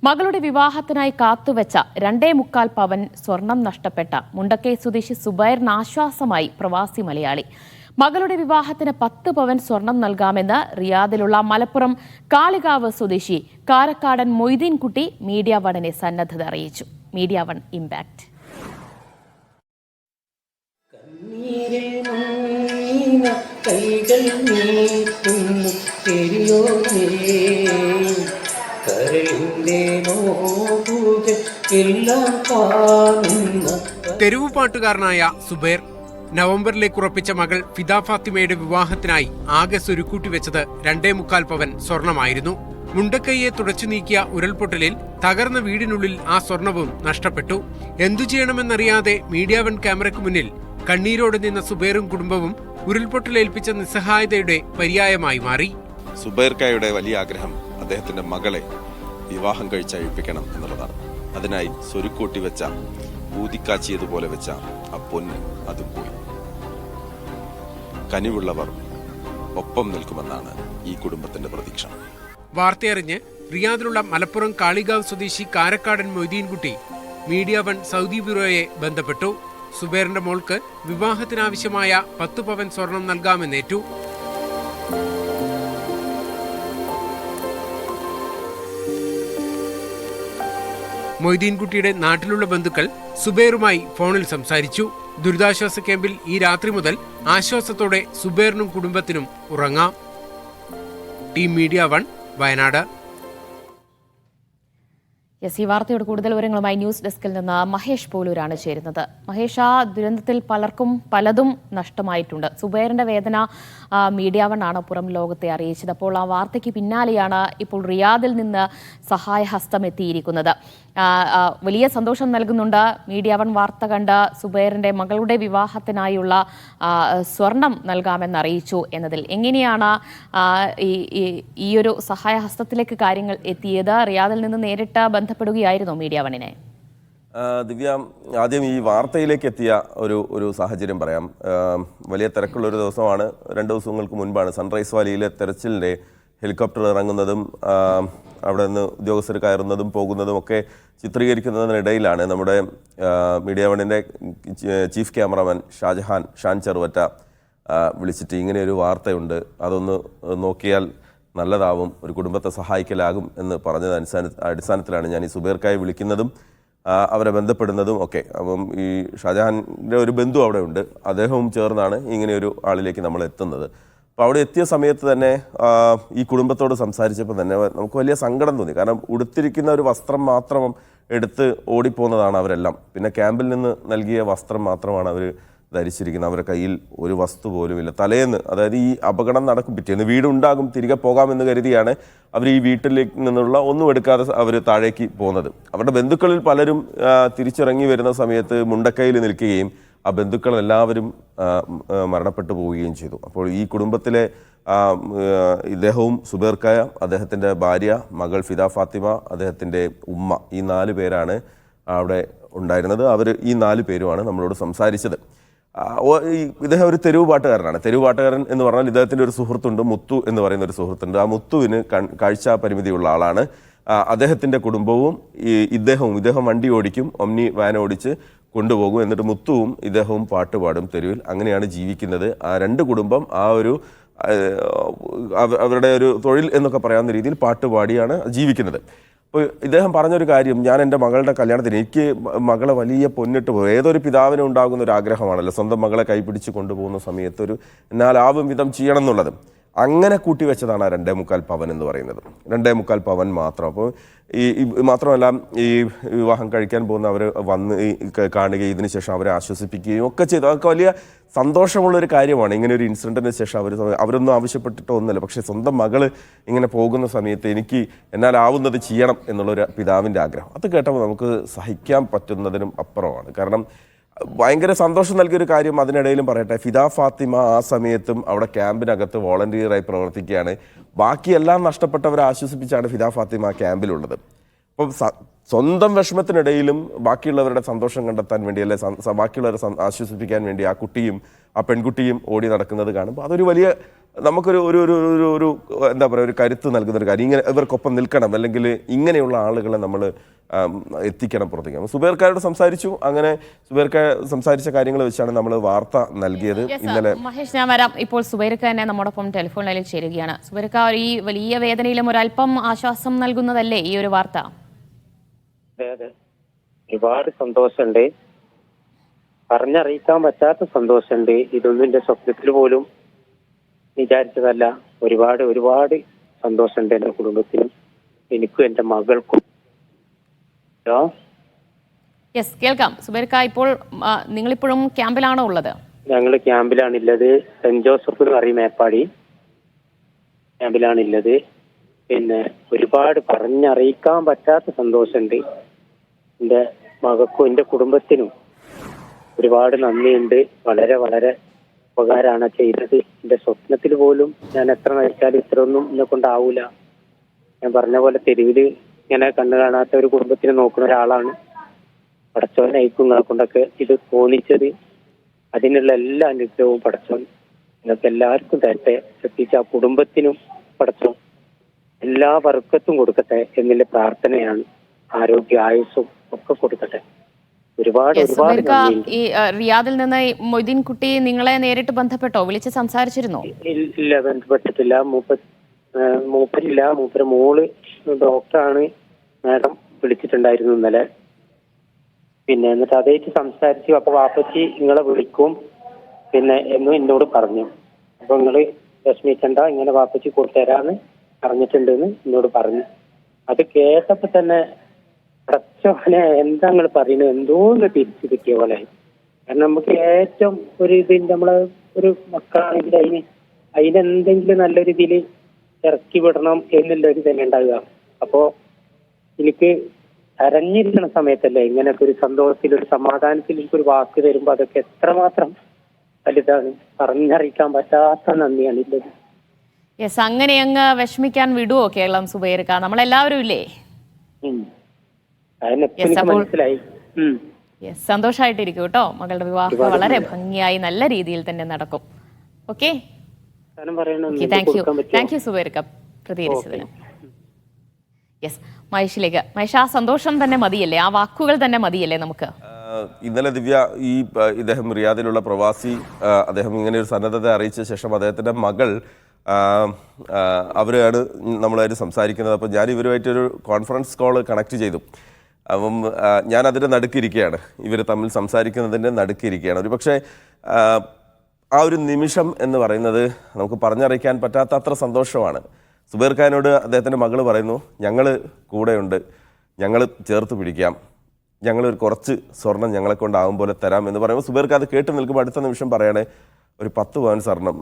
മകളുടെ വിവാഹത്തിനായി കാത്തുവെച്ച 2.25 പവൻ സ്വർണം നഷ്ടപ്പെട്ട മുണ്ടക്കൈ സ്വദേശി സുബൈറിന് ആശ്വാസമായി പ്രവാസി മലയാളി. മകളുടെ വിവാഹത്തിന് 10 പവൻ സ്വർണം നൽകാമെന്ന് റിയാദിലുള്ള മലപ്പുറം കാളികാവ് സ്വദേശി കാരക്കാടൻ മൊയ്തീൻകുട്ടി മീഡിയ വണിനെ സന്നദ്ധത അറിയിച്ചു. Media one impact. തെരുവുപാട്ടുകാരനായ സുബൈർ നവംബറിലേക്ക് ഉറപ്പിച്ച മകൾ ഫിദ ഫാത്തിമയുടെ വിവാഹത്തിനായി ആകെ സ്വരുക്കൂട്ടി വെച്ചത് 2.25 പവൻ സ്വർണമായിരുന്നു. മുണ്ടക്കൈയെ തുടച്ചു നീക്കിയ ഉരുൾപൊട്ടലിൽ തകർന്ന വീടിനുള്ളിൽ ആ സ്വർണവും നഷ്ടപ്പെട്ടു. എന്തു ചെയ്യണമെന്നറിയാതെ മീഡിയ വൺ ക്യാമറയ്ക്ക് മുന്നിൽ കണ്ണീരോടെ നിന്ന സുബൈറും കുടുംബവും ഉരുൾപൊട്ടലേൽപ്പിച്ച നിസ്സഹായതയുടെ പര്യായമായി മാറി. സുബൈർക്കായുടെ വലിയ ആഗ്രഹം അദ്ദേഹത്തിന്റെ മകളെ വിവാഹം കഴിച്ചഴിപ്പിക്കണം എന്നുള്ളതാണ്. അതിനായി സ്വരുക്കൂട്ടി വെച്ച, ഊതിക്കാച്ചിയതുപോലെ വെച്ച ആ പൊന്ന് അത് പോയി. കനിവുള്ളവർ ഒപ്പം നിൽക്കുമെന്നാണ് ഈ കുടുംബത്തിന്റെ പ്രതീക്ഷ. വാർത്തയറിഞ്ഞ് റിയാദിലുള്ള മലപ്പുറം കാളികാവ് സ്വദേശി Karakkadan Moideenkutty media one Saudi ബ്യൂറോയെ ബന്ധപ്പെട്ടു. സുബൈറിന്റെ മോൾക്ക് വിവാഹത്തിനാവശ്യമായ 10 പവൻ സ്വർണം നൽകാമെന്നേറ്റു. മൊയ്തീൻകുട്ടിയുടെ നാട്ടിലുള്ള ബന്ധുക്കൾ സുബൈറുമായി ഫോണിൽ സംസാരിച്ചു. ദുരിതാശ്വാസ ക്യാമ്പിൽ ഈ രാത്രി മുതൽ ആശ്വാസത്തോടെ സുബൈറിനും കുടുംബത്തിനും ഉറങ്ങാം. Team media one, Wayanad. ഈ വാർത്തയുടെ കൂടുതൽ വിവരങ്ങളുമായി ന്യൂസ് ഡെസ്കിൽ നിന്ന് മഹേഷ് പോലൂരാണ് ചേരുന്നത്. മഹേഷ്, ആ ദുരന്തത്തിൽ പലർക്കും പലതും നഷ്ടമായിട്ടുണ്ട്. സുബൈറിന്റെ വേദന മീഡിയ വൺ ആണ് പുറം ലോകത്തെ അറിയിച്ചത്. അപ്പോൾ ആ വാർത്തയ്ക്ക് പിന്നാലെയാണ് ഇപ്പോൾ റിയാദിൽ നിന്ന് സഹായഹസ്തം എത്തിയിരിക്കുന്നത്. വലിയ സന്തോഷം നൽകുന്നുണ്ട്. മീഡിയ വൺ വാർത്ത കണ്ട് സുബൈറിന്റെ മകളുടെ വിവാഹത്തിനായുള്ള സ്വർണം നൽകാമെന്ന് അറിയിച്ചു എന്നതിൽ എങ്ങനെയാണ് ഈ ഒരു സഹായഹസ്തത്തിലേക്ക് കാര്യങ്ങൾ എത്തിയത്? റിയാദിൽ നിന്ന് നേരിട്ട് ബന്ധപ്പെടുകയായിരുന്നു മീഡിയ വണ്ണിനെ. ദിവ്യ, ആദ്യം ഈ വാർത്തയിലേക്ക് എത്തിയ ഒരു സാഹചര്യം പറയാം. വലിയ തിരക്കുള്ളൊരു ദിവസമാണ്. 2 ദിവസങ്ങൾക്ക് മുൻപാണ് സൺറൈസ് വാലിയിലെ തെരച്ചിലിൻ്റെ ഹെലികോപ്റ്റർ ഇറങ്ങുന്നതും അവിടെ നിന്ന് ഉദ്യോഗസ്ഥർ കയറുന്നതും പോകുന്നതും ഒക്കെ ചിത്രീകരിക്കുന്നതിനിടയിലാണ് നമ്മുടെ മീഡിയ വണ്ണിൻ്റെ ചീഫ് ക്യാമറാമാൻ ഷാൻ ചെറുവറ്റ വിളിച്ചിട്ട് ഇങ്ങനെയൊരു വാർത്തയുണ്ട്, അതൊന്ന് നോക്കിയാൽ നല്ലതാവും, ഒരു കുടുംബത്തെ സഹായിക്കലാകും എന്ന് പറഞ്ഞത് അടിസ്ഥാനത്തിലാണ് ഞാൻ ഈ സുബൈർക്കായി വിളിക്കുന്നതും അവരെ ബന്ധപ്പെടുന്നതും ഒക്കെ. അപ്പം ഈ ഷാജഹാൻ്റെ ഒരു ബന്ധു അവിടെ ഉണ്ട്, അദ്ദേഹവും ചേർന്നാണ് ഇങ്ങനെയൊരു ആളിലേക്ക് നമ്മൾ എത്തുന്നത്. അപ്പോൾ അവിടെ എത്തിയ സമയത്ത് തന്നെ ഈ കുടുംബത്തോട് സംസാരിച്ചപ്പോൾ തന്നെ നമുക്ക് വലിയ സങ്കടം തോന്നി. കാരണം ഉടുത്തിരിക്കുന്ന ഒരു വസ്ത്രം മാത്രം എടുത്ത് ഓടിപ്പോകുന്നതാണ് അവരെല്ലാം. പിന്നെ ക്യാമ്പിൽ നിന്ന് നൽകിയ വസ്ത്രം മാത്രമാണ് അവർ ധരിച്ചിരിക്കുന്നത്. അവരുടെ കയ്യിൽ ഒരു വസ്തു പോലുമില്ല. തലേന്ന്, അതായത് ഈ അപകടം നടക്കും പിറ്റേന്ന് വീടുണ്ടാകും, തിരികെ പോകാമെന്ന് കരുതിയാണ് അവർ ഈ വീട്ടിലേക്ക് നിന്നുള്ള ഒന്നും എടുക്കാതെ അവർ താഴേക്ക് പോകുന്നത്. അവരുടെ ബന്ധുക്കളിൽ പലരും തിരിച്ചിറങ്ങി വരുന്ന സമയത്ത് മുണ്ടക്കൈയിൽ നിൽക്കുകയും ആ ബന്ധുക്കളെല്ലാവരും മരണപ്പെട്ടു പോവുകയും ചെയ്തു. അപ്പോൾ ഈ കുടുംബത്തിലെ ഇദ്ദേഹവും സുബൈർക്കായ, അദ്ദേഹത്തിൻ്റെ ഭാര്യ, മകൾ ഫിദ ഫാത്തിമ, അദ്ദേഹത്തിൻ്റെ ഉമ്മ, ഈ 4 പേരാണ് അവിടെ ഉണ്ടായിരുന്നത്. ഈ 4 പേരുമാണ് നമ്മളോട് സംസാരിച്ചത്. ഇദ്ദേഹം ഒരു തെരുവുപാട്ടുകാരനാണ്. തെരുവുപാട്ടുകാരൻ എന്ന് പറഞ്ഞാൽ ഇദ്ദേഹത്തിൻ്റെ ഒരു സുഹൃത്തുണ്ട്, മുത്തു എന്ന് പറയുന്ന ഒരു സുഹൃത്തുണ്ട്. ആ മുത്തുവിന് കാഴ്ച പരിമിതിയുള്ള ആളാണ്. അദ്ദേഹത്തിൻ്റെ കുടുംബവും ഇദ്ദേഹം വണ്ടി ഓടിക്കും, ഒമ്നി വാൻ ഓടിച്ച് കൊണ്ടുപോകും. എന്നിട്ട് മുത്തുവും ഇദ്ദേഹവും പാട്ടുപാടും തെരുവിൽ. അങ്ങനെയാണ് ജീവിക്കുന്നത്. ആ 2 കുടുംബം അവരുടെ ഒരു തൊഴിൽ എന്നൊക്കെ പറയാവുന്ന രീതിയിൽ പാട്ടുപാടിയാണ് ജീവിക്കുന്നത്. അപ്പോൾ ഇദ്ദേഹം പറഞ്ഞൊരു കാര്യം, ഞാൻ എൻ്റെ മകളുടെ കല്യാണത്തിന്, എനിക്ക് മകളെ വലിയ പൊന്നിട്ട് പോകും, ഏതൊരു പിതാവിനും ഉണ്ടാകുന്ന ഒരു ആഗ്രഹമാണല്ലോ സ്വന്തം മകളെ കൈപിടിച്ച് കൊണ്ടുപോകുന്ന സമയത്ത് എന്നാലാവും വിധം ചെയ്യണം എന്നുള്ളത്. അങ്ങനെ കൂട്ടിവെച്ചതാണ് 2.25 പവൻ എന്ന് പറയുന്നത്. 2.25 പവൻ മാത്രം. അപ്പോൾ മാത്രമല്ല, ഈ വിവാഹം കഴിക്കാൻ പോകുന്ന അവർ വന്ന് കാണുകയും ഇതിന് ശേഷം അവരെ ആശ്വസിപ്പിക്കുകയും ഒക്കെ ചെയ്തു. അതൊക്കെ വലിയ സന്തോഷമുള്ളൊരു കാര്യമാണ്. ഇങ്ങനെ ഒരു ഇൻസിഡൻറ്റിന് ശേഷം അവരൊന്നും ആവശ്യപ്പെട്ടിട്ടോ ഒന്നുമില്ല. പക്ഷേ സ്വന്തം മകൾ ഇങ്ങനെ പോകുന്ന സമയത്ത് എനിക്ക് എന്നാലാവുന്നത് ചെയ്യണം എന്നുള്ളൊരു പിതാവിൻ്റെ ആഗ്രഹം, അത് കേട്ടപ്പോൾ നമുക്ക് സഹിക്കാൻ പറ്റുന്നതിനും അപ്പുറമാണ്. കാരണം ഭയങ്കര സന്തോഷം നൽകിയൊരു കാര്യം അതിനിടയിലും പറയട്ടെ, ഫിദ ഫാത്തിമ ആ സമയത്തും അവിടെ ക്യാമ്പിനകത്ത് വോളണ്ടിയറായി പ്രവർത്തിക്കുകയാണ്. ബാക്കിയെല്ലാം നഷ്ടപ്പെട്ടവരെ ആശ്വസിപ്പിച്ചാണ് ഫിദ ഫാത്തിമ ക്യാമ്പിലുള്ളത്. അപ്പം സ്വന്തം വിഷമത്തിനിടയിലും ബാക്കിയുള്ളവരുടെ സന്തോഷം കണ്ടെത്താൻ വേണ്ടി, അല്ലെ ബാക്കിയുള്ളവരെ ആശ്വസിപ്പിക്കാൻ വേണ്ടി ആ പെൺകുട്ടിയും ഓടി നടക്കുന്നത് കാണുമ്പോൾ അതൊരു വലിയ നമുക്കൊരു ഒരു ഒരു ഒരു ഒരു എന്താ പറയുക ഒരു കരുത്ത് നൽകുന്ന ഒരു കാര്യം. ഇങ്ങനെ ഇവർക്കൊപ്പം നിൽക്കണം, അല്ലെങ്കിൽ ഇങ്ങനെയുള്ള ആളുകളെ നമ്മൾ എത്തിക്കണം പുറത്തേക്ക്. സുബൈർക്കാരോട് സംസാരിച്ചു. അങ്ങനെ സുബൈർക്ക സംസാരിച്ച കാര്യങ്ങൾ വെച്ചാണ് നമ്മൾ വാർത്ത നൽകിയത്. ഇന്നലെ മഹേഷ്, ഞാൻ വരാം. ഇപ്പോൾ സുബൈർക്ക തന്നെ നമ്മോടൊപ്പം ടെലിഫോൺ ലൈനിൽ ചേരുകയാണ്. സുബൈർക്ക, ഈ വലിയ വേദനയിലും ഒരല്പം ആശ്വാസം നൽകുന്നതല്ലേ ഈ ഒരു വാർത്ത? അതെ, ഒരുപാട് സന്തോഷമുണ്ട്, പറഞ്ഞറിയിക്കാൻ പറ്റാത്ത സന്തോഷമുണ്ട്. ഇതൊന്നും എന്റെ സ്വപ്നത്തിൽ പോലും വിചാരിച്ചതല്ല. ഒരുപാട് ഒരുപാട് സന്തോഷമുണ്ട് എന്റെ കുടുംബത്തിനും എനിക്കും എന്റെ മകൾക്കും. യെസ്, കേൾക്കാം. സുബൈർക്ക, ഇപ്പോൾ നിങ്ങളിപ്പോഴും ക്യാമ്പിലാണോ ഉള്ളത്? ഞങ്ങൾ ക്യാമ്പിലാണുള്ളത്. സെന്റ് ജോസഫ് എന്ന് പറയും, മേപ്പാടി ക്യാമ്പിലാണുള്ളത്. പിന്നെ ഒരുപാട് പറഞ്ഞറിയിക്കാൻ പറ്റാത്ത സന്തോഷമുണ്ട്. എന്റെ മകൾക്കും എന്റെ കുടുംബത്തിനും ഒരുപാട് നന്ദിയുണ്ട്. വളരെ വളരെ ഉപകാരമാണ് ചെയ്തത്. എന്റെ സ്വപ്നത്തിൽ പോലും ഞാൻ എത്ര നയിച്ചാലും ഇത്രയൊന്നും എന്നെ കൊണ്ടാവൂല. ഞാൻ പറഞ്ഞ പോലെ തെരുവില് ഇങ്ങനെ കണ്ണു കാണാത്ത ഒരു കുടുംബത്തിനെ നോക്കുന്ന ഒരാളാണ്. പടച്ചോൻ നയിക്കുന്നതിനെ കൊണ്ടൊക്കെ ഇത് തോന്നിച്ചത്. അതിനുള്ള എല്ലാ അനുഗ്രഹവും പടച്ചോൻ നിങ്ങൾക്ക് എല്ലാവർക്കും തരട്ടെ. പ്രത്യേകിച്ച് ആ കുടുംബത്തിനും പടച്ചോൻ എല്ലാ വർക്കത്തും കൊടുക്കട്ടെ എന്നുള്ള പ്രാർത്ഥനയാണ്. ആരോഗ്യ ആയുസ്സും ഒക്കെ കൊടുക്കട്ടെ. ഒരുപാട് ഒരുപാട് ഈ റിയാദിൽ നിന്ന് മൊയ്തീൻ കുട്ടി നിങ്ങളെ നേരിട്ട് ബന്ധപ്പെട്ടോ, വിളിച്ച് സംസാരിച്ചിരുന്നോ? ഇല്ല, ബന്ധപ്പെട്ടിട്ടില്ല. മൂപ്പരില്ല. മൂപ്പര മോള് ഡോക്ടറാണ്. മാഡം വിളിച്ചിട്ടുണ്ടായിരുന്നു ഇന്നലെ. പിന്നെ എന്നിട്ട് അതേറ്റ് സംസാരിച്ചു. അപ്പൊ വാപ്പച്ചി നിങ്ങളെ വിളിക്കും പിന്നെ എന്നും എന്നോട് പറഞ്ഞു. അപ്പൊ നിങ്ങള് വിഷമിക്കണ്ട, ഇങ്ങനെ വാപ്പച്ചി കൊടുത്തരാന്ന് പറഞ്ഞിട്ടുണ്ടെന്ന് എന്നോട് പറഞ്ഞു. അത് കേട്ടപ്പോ തന്നെ പടച്ചോനെ എന്താ നിങ്ങൾ പറയുന്നത്, എന്തോ ഒന്ന് തിരിച്ചു കിട്ടിയ പോലെ. കാരണം നമുക്ക് ഏറ്റവും ഒരു ഇത് നമ്മളെ ഒരു മക്കളാണെങ്കിൽ അതിനെന്തെങ്കിലും നല്ലൊരു ഇതിൽ ഇറക്കി വിടണം എന്നുള്ള ഒരു തന്നെ ഉണ്ടാവുക. അപ്പോ എനിക്ക് കരഞ്ഞിരിക്കുന്ന സമയത്തല്ലേ ഇങ്ങനെയൊക്കെ ഒരു സന്തോഷത്തിൽ ഒരു സമാധാനത്തിൽ എനിക്കൊരു വാക്ക് തരുമ്പോ അതൊക്കെ എത്രമാത്രം വലുതാണ്. പറഞ്ഞറിയിക്കാൻ പറ്റാത്ത നന്ദിയാണ് ഇല്ലത്. യെസ്, അങ്ങനെ അങ്ങ് വിഷമിക്കാൻ വിടുവോ കേരളം സുബൈർക്ക? നമ്മളെല്ലാവരും ഇല്ലേ? മനസ്സിലായി. സന്തോഷമായിട്ടിരിക്കും കേട്ടോ. മകളുടെ വിവാഹം വളരെ ഭംഗിയായി നല്ല രീതിയിൽ തന്നെ നടക്കും. ഓക്കെ, താങ്ക് യു സുബൈർക്ക പ്രതികരിച്ചതിന്. യെസ്, മഹേഷിലേക്ക്. മഹേഷ്, ആ സന്തോഷം തന്നെ മതിയല്ലേ, ആ വാക്കുകൾ തന്നെ മതിയല്ലേ നമുക്ക്? ഇന്നലെ ദിവ്യ, ഇദ്ദേഹം റിയാദിലുള്ള പ്രവാസി, അദ്ദേഹം ഇങ്ങനെ ഒരു സന്നദ്ധത അറിയിച്ച ശേഷം അദ്ദേഹത്തിൻ്റെ മകൾ അവരാണ് നമ്മളായിട്ട് സംസാരിക്കുന്നത്. അപ്പോൾ ഞാൻ ഇവരുമായിട്ടൊരു കോൺഫറൻസ് കോൾ കണക്ട് ചെയ്തു. അപ്പം ഞാൻ അതിൻ്റെ നടുക്കിരിക്കുകയാണ്, ഇവർ തമ്മിൽ സംസാരിക്കുന്നതിൻ്റെ നടുക്കിരിക്കുകയാണ്. ഒരു പക്ഷേ ആ ഒരു നിമിഷം എന്ന് പറയുന്നത് നമുക്ക് പറഞ്ഞറിയിക്കാൻ പറ്റാത്ത അത്ര സന്തോഷമാണ്. സുബൈർ ഖാനോട് അദ്ദേഹത്തിൻ്റെ മകൾ പറയുന്നു, ഞങ്ങൾ കൂടെയുണ്ട്, ഞങ്ങൾ ചേർത്ത് പിടിക്കാം, ഞങ്ങൾ കുറച്ച് സ്വർണം ഞങ്ങളെ കൊണ്ടാവും പോലെ തരാം എന്ന് പറയുമ്പോൾ സുബൈർ ഖാൻ അത് കേട്ട് നിൽക്കുമ്പോൾ അടുത്ത നിമിഷം പറയണേ, ഒരു 10 പവൻ സ്വർണം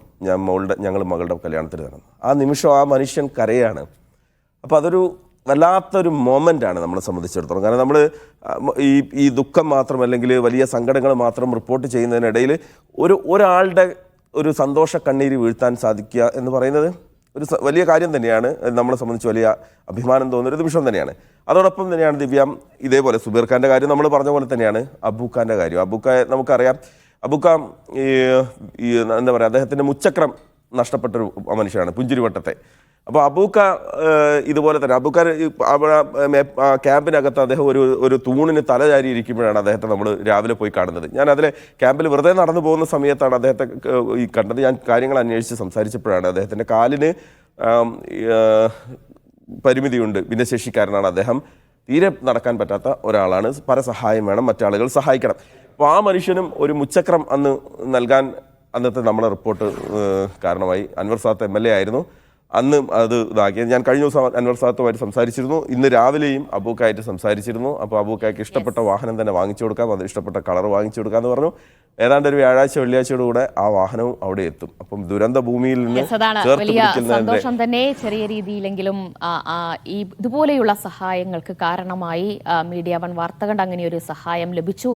ഞങ്ങൾ മകളുടെ കല്യാണത്തിന് തരണം. ആ നിമിഷം ആ മനുഷ്യൻ കരയാണ്. അപ്പോൾ അതൊരു വല്ലാത്തൊരു മൊമെൻ്റാണ് നമ്മളെ സംബന്ധിച്ചിടത്തോളം. കാരണം നമ്മൾ ഈ ദുഃഖം മാത്രം അല്ലെങ്കിൽ വലിയ സങ്കടങ്ങൾ മാത്രം റിപ്പോർട്ട് ചെയ്യുന്നതിനിടയിൽ ഒരാളുടെ ഒരു സന്തോഷ കണ്ണീര് വീഴ്ത്താൻ സാധിക്കുക എന്ന് പറയുന്നത് ഒരു വലിയ കാര്യം തന്നെയാണ്. നമ്മളെ സംബന്ധിച്ച് വലിയ അഭിമാനം തോന്നുന്നൊരു നിമിഷം തന്നെയാണ്. അതോടൊപ്പം തന്നെയാണ് ദിവ്യ, ഇതേപോലെ സുബൈർ ഖാൻ്റെ കാര്യം നമ്മൾ പറഞ്ഞ പോലെ തന്നെയാണ് അബൂഖാൻ്റെ കാര്യം. അബൂഖായെ നമുക്കറിയാം. അബൂഖ എന്താ പറയുക, അദ്ദേഹത്തിൻ്റെ മുച്ചക്രം നഷ്ടപ്പെട്ടൊരു മനുഷ്യനാണ്, പുഞ്ചിരിവട്ടത്തെ. അപ്പോൾ അബൂഖ ഇതുപോലെ തന്നെ അബൂഖ ക്യാമ്പിനകത്ത് അദ്ദേഹം ഒരു തൂണിന് തലചാരി ഇരിക്കുമ്പോഴാണ് അദ്ദേഹത്തെ നമ്മൾ രാവിലെ പോയി കാണുന്നത്. ഞാൻ അതിലെ ക്യാമ്പിൽ വെറുതെ നടന്നു പോകുന്ന സമയത്താണ് അദ്ദേഹത്തെ ഈ കണ്ടത്. ഞാൻ കാര്യങ്ങൾ അന്വേഷിച്ച് സംസാരിച്ചപ്പോഴാണ് അദ്ദേഹത്തിൻ്റെ കാലിന് പരിമിതിയുണ്ട്, ഭിന്നശേഷിക്കാരനാണ് അദ്ദേഹം, തീരെ നടക്കാൻ പറ്റാത്ത ഒരാളാണ്, പരസഹായം വേണം, മറ്റാളുകൾ സഹായിക്കണം. അപ്പോൾ ആ മനുഷ്യനും ഒരു മുച്ചക്രം അന്ന് നൽകാൻ അന്നത്തെ നമ്മളെ റിപ്പോർട്ട് കാരണമായി. അൻവർ സാദത്ത് MLA ആയിരുന്നു അന്ന് അത് ഇതാക്കിയത്. ഞാൻ കഴിഞ്ഞ ദിവസം അൻവർ സാദത്തുമായിട്ട് സംസാരിച്ചിരുന്നു, ഇന്ന് രാവിലെയും അബൂക്കായിട്ട് സംസാരിച്ചിരുന്നു. അപ്പോൾ അബൂക്കായ്ക്ക് ഇഷ്ടപ്പെട്ട വാഹനം തന്നെ വാങ്ങിച്ചു കൊടുക്കാം, അത് ഇഷ്ടപ്പെട്ട കളർ വാങ്ങിച്ചു കൊടുക്കാമെന്ന് പറഞ്ഞു. ഏതാണ്ട് ഒരു വ്യാഴാഴ്ച വെള്ളിയാഴ്ചയോടുകൂടെ ആ വാഹനവും അവിടെ എത്തും. അപ്പം ദുരന്ത ഭൂമിയിൽ നിന്ന് വലിയ സന്തോഷം തന്നെ. ചെറിയ രീതിയിലെങ്കിലും ഈ ഇതുപോലെയുള്ള സഹായങ്ങൾക്ക് കാരണമായി മീഡിയ 1 വാർത്ത കണ്ട് അങ്ങനെ ഒരു സഹായം ലഭിച്ചു.